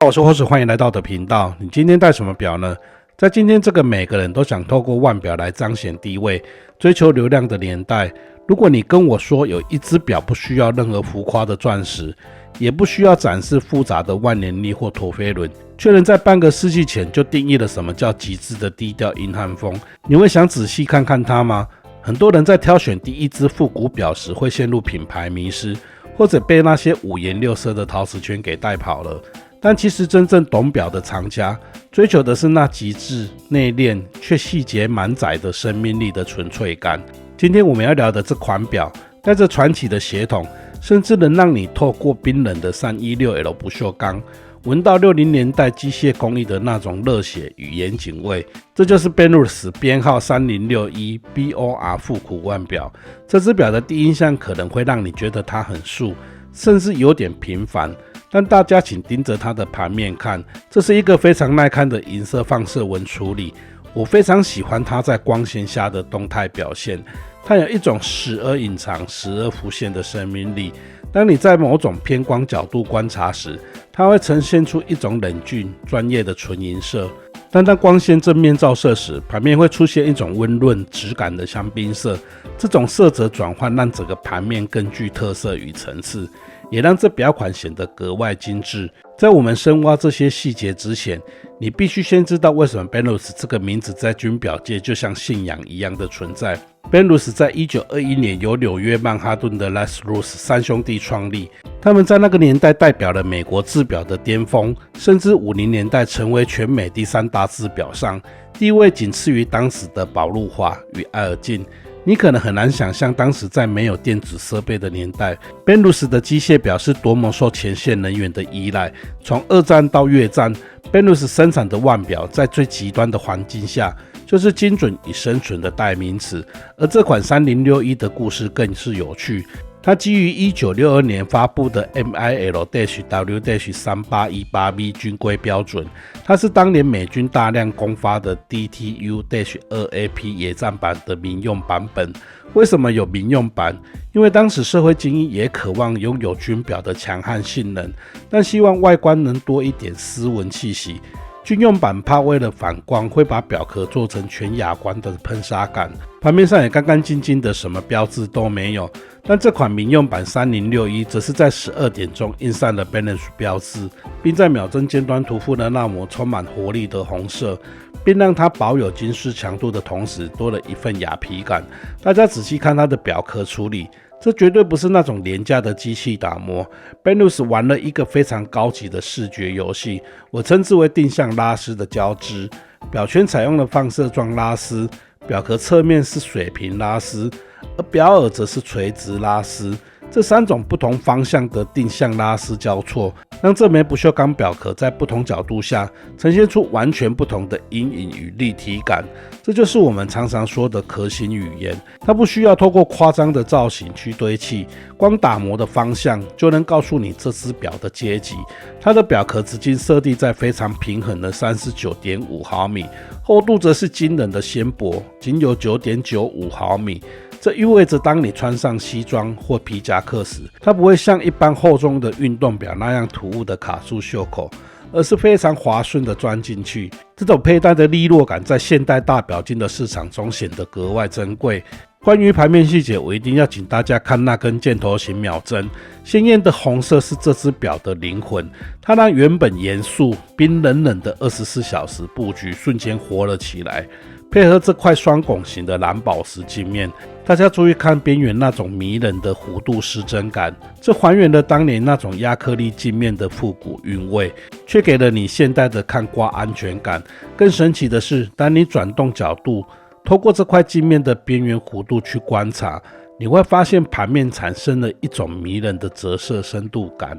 我是霍士，歡迎來到我的頻道。你今天戴什麼錶呢？在今天這個每個人都想透過腕錶來彰顯地位、追求流量的年代，如果你跟我說有一隻錶不需要任何浮誇的鑽石，也不需要展示複雜的萬年曆或陀飛輪，卻能在半個世紀前就定義了什麼叫極致的低調硬漢風，你會想仔細看看它嗎？很多人在挑選第一隻復古錶時會陷入品牌迷失，或者被那些五顏六色的陶瓷圈給帶跑了。但其實真正懂錶的藏家，追求的是那極致、內斂卻細節滿載的生命力的純粹感。今天我們要聊的這款錶，帶着傳奇的血統，甚至能讓你透過冰冷的 316L 不鏽鋼，聞到60年代機械工藝的那種熱血與嚴謹味。這就是 Benrus 編號3061 BOR 復古腕錶。這隻錶的第一印象可能會讓你覺得它很素，甚至有點平凡。但大家請盯着它的盤面看，這是一個非常耐看的銀色放射紋處理。我非常喜歡它在光線下的動態表現，它有一種時而隱藏、時而浮現的生命力。當你在某種偏光角度觀察時，它會呈現出一種冷峻、專業的純銀色。但當光線正面照射時，盤面會出現一種溫潤、質感的香檳色。這種色澤轉換讓整個盤面更具特色與層次，也讓這錶款顯得格外精緻。在我們深挖這些細節之前，你必須先知道為什麼 Benrus 這個名字在軍錶界就像信仰一樣的存在。Benrus 在1921年由紐約曼哈頓的 Les Rus 三兄弟創立，他們在那個年代代表了美國製錶的巔峰，甚至50年代成為全美第3大製錶商，地位僅次於當時的寶路華與愛爾淨。你可能很難想象，當時在沒有電子設備的年代， Benrus 的機械錶是多麼受前線人員的依賴。從二戰到越戰， Benrus 生產的腕錶在最極端的環境下就是精準與生存的代名詞。而這款3061的故事更是有趣，它基於1962年發布的 MIL-W-3818B 軍規標準，它是當年美軍大量供發的 DTU-2AP 野戰版的民用版本。為什麼有民用版？因為當時社會精英也渴望擁有軍錶的強悍性能，但希望外觀能多一點斯文氣息。軍用版怕為了反光，會把錶殼做成全啞光的噴砂感，盤面上也乾乾淨淨的，什麼標誌都沒有。但這款民用版3061則是在12點鐘印上了 Benrus 標誌，並在秒針尖端塗附了那抹充滿活力的紅色，並讓它保有金絲強度的同時，多了一份雅痞感。大家仔細看它的錶殼處理，這絕對不是那種廉價的機器打磨。Benrus 玩了一個非常高級的視覺遊戲，我稱之為定向拉絲的交織。錶圈採用了放射狀拉絲，錶殼側面是水平拉絲，而錶耳則是垂直拉絲。這3種不同方向的定向拉絲交錯，讓這枚不鏽鋼錶殼在不同角度下呈現出完全不同的陰影與立體感。這就是我們常常說的殼形語言，它不需要透過誇張的造型去堆砌，光打磨的方向就能告訴你這隻錶的階級。它的錶殼直徑設定在非常平衡的 39.5 毫米，厚度則是驚人的纖薄，僅有 9.95 毫米。這意味着當你穿上西裝或皮夾克時，它不會像一般厚重的運動錶那樣突兀的卡住袖口，而是非常滑順的鑽進去。這種佩戴的利落感在現代大錶金的市場中顯得格外珍貴。關於盤面細節，我一定要請大家看那根箭頭形秒針，鮮豔的紅色是這隻錶的靈魂，它讓原本嚴肅冰冷冷的24小時布局瞬間活了起來。配合這塊雙拱形的藍寶石鏡面，大家注意看邊緣那種迷人的弧度失真感，這還原了當年那種亞克力鏡面的復古韻味，卻給了你現代的看掛安全感。更神奇的是，當你轉動角度，透過這塊鏡面的邊緣弧度去觀察，你會發現盤面產生了一種迷人的折射深度感。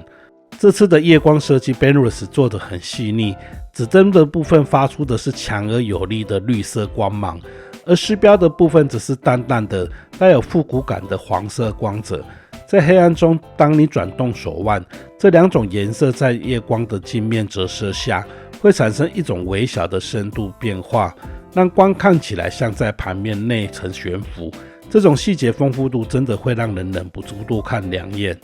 這次的夜光設計 Benrus 做得很細膩，指針的部分發出的是強而有力的綠色光芒，而飾標的部分則是淡淡的帶有復古感的黃色光澤。在黑暗中，當你轉動手腕，這2種顏色在夜光的鏡面折射下，會產生一種微小的深度變化，讓光看起來像在盤面內層懸浮。這種細節豐富度真的會讓人忍不住多看2眼。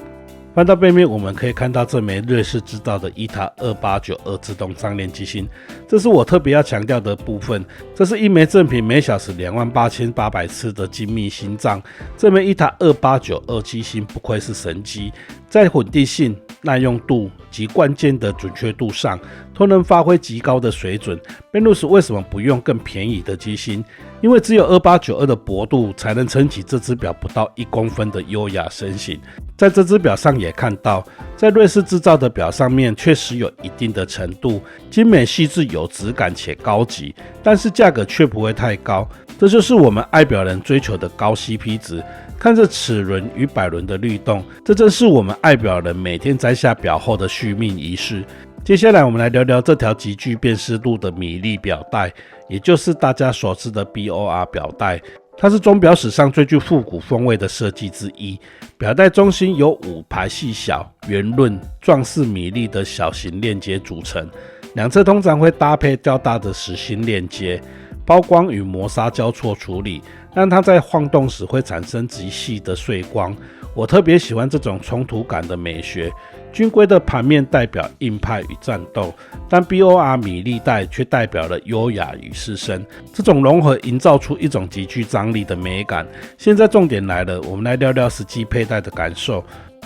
翻到背面，我們可以看到這枚瑞士製造的ETA 2892自動張鏈機芯，這是我特別要強調的部分。這是一枚正品每小時28800次的精密心臟。這枚ETA 2892機芯不愧是神機，在穩定性、耐用度及關鍵的準確度上，都能發揮極高的水準。Benrus 為什麼不用更便宜的機芯？因為只有2892的薄度才能撐起這只表不到1公分的優雅身形。在這只表上也看到，在瑞士製造的表上面確實有一定的程度，精美細緻有質感且高級，但是價格卻不會太高。這就是我們愛表人追求的高 CP 值。看着齒輪與擺輪的律動，這正是我們愛表人每天摘下表後的續命儀式。接下來我們來聊聊這條極具辨識度的米粒表帶，也就是大家所知的 BOR 表帶。它是鐘錶史上最具復古風味的設計之一。表帶中心由5排細小、圓潤、狀似米粒的小型鏈接組成，兩側通常會搭配較大的實心鏈接，拋光與磨砂交錯處理，讓它在晃動時會產生極細的碎光。我特別喜歡這種衝突感的美學。軍規的盤面代表硬派與戰鬥，但 BOR 米粒帶卻代表了優雅與適身。這種融合營造出一種極具張力的美感。現在重點來了，我們來聊聊實際佩戴的感受。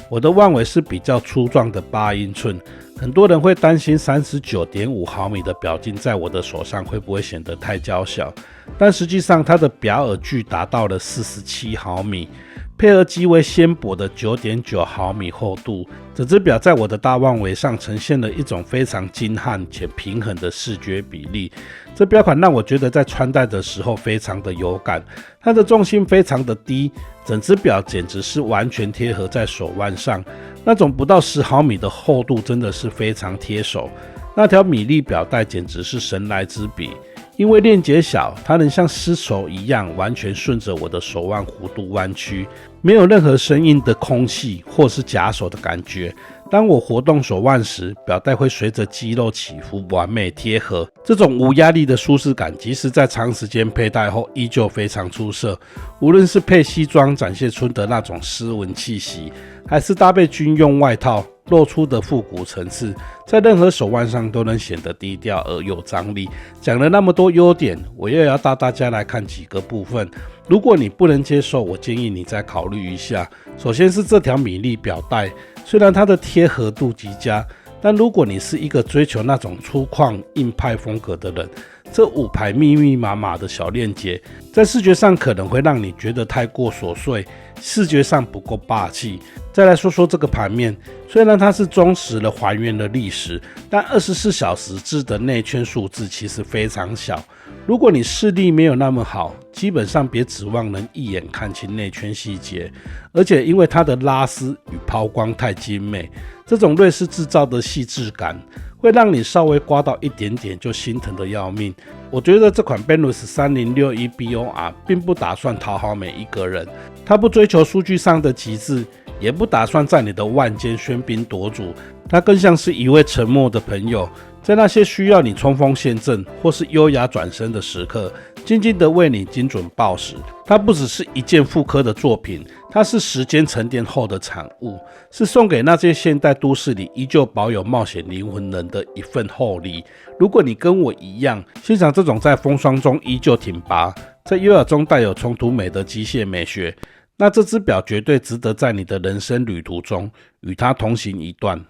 我的腕圍是比較粗壯的8英寸，很多人會擔心 39.5 毫米的表徑在我的手上會不會顯得太嬌小，但實際上它的表耳距達到了47毫米。配合極為纖薄的 9.9 毫米厚度，這只表在我的大腕圍上呈現了一種非常精悍且平衡的視覺比例。這表款讓我覺得在穿戴的時候非常的有感，它的重心非常的低，整只表簡直是完全貼合在手腕上，那種不到10毫米的厚度真的是非常貼手。那條米粒表帶簡直是神來之筆。因為鏈接小，它能像絲綢一樣完全順着我的手腕弧度彎曲，沒有任何生硬的空隙或是夾手的感覺。當我活動手腕時，表帶會隨着肌肉起伏完美貼合，這種無壓力的舒適感，即使在長時間佩戴後依舊非常出色。無論是配西裝展現出的那種斯文氣息，還是搭配軍用外套露出的復古層次，在任何手腕上都能顯得低調而有張力。講了那麼多優點，我又要帶大家來看幾個部分。如果你不能接受，我建議你再考慮一下。首先是這條米粒表帶，雖然它的貼合度極佳，但如果你是一個追求那種粗獷硬派風格的人，這5排密密麻麻的小鏈接，在視覺上可能會讓你覺得太過瑣碎，視覺上不夠霸氣。再來說說這個盤面，雖然它是忠實的還原了歷史，但24小時制的內圈數字其實非常小。如果你視力沒有那麼好，基本上別指望能一眼看清內圈細節。而且因為它的拉絲與拋光太精美，這種瑞士製造的細緻感，會讓你稍微刮到一點點就心疼的要命。我覺得這款 Benrus 3061 BOR 並不打算討好每一個人，它不追求數據上的極致，也不打算在你的腕間喧賓奪主，它更像是一位沉默的朋友，在那些需要你衝鋒陷陣或是優雅轉身的時刻，靜靜地為你精準報時。它不只是一件複刻的作品，它是時間沉澱後的產物，是送給那些現代都市裡依舊保有冒險靈魂人的一份厚禮。如果你跟我一樣欣賞這種在風霜中依舊挺拔，在優雅中帶有衝突美的機械美學，那這只表絕對值得在你的人生旅途中與它同行一段。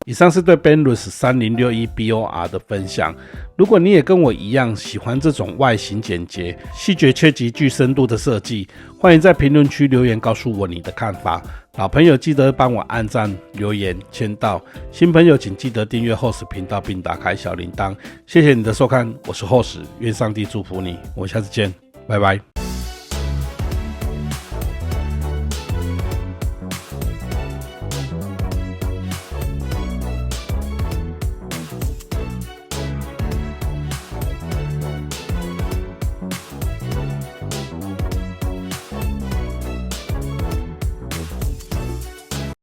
以上是對 Benrus 3061 BOR 的分享。如果你也跟我一樣喜歡這種外形簡潔、細節卻極具深度的設計，歡迎在評論區留言告訴我你的看法。老朋友記得幫我按讚、留言、簽到。新朋友請記得訂閱 Host 頻道並打開小鈴鐺。謝謝你的收看，我是 Host，願上帝祝福你。我們下次見，拜拜。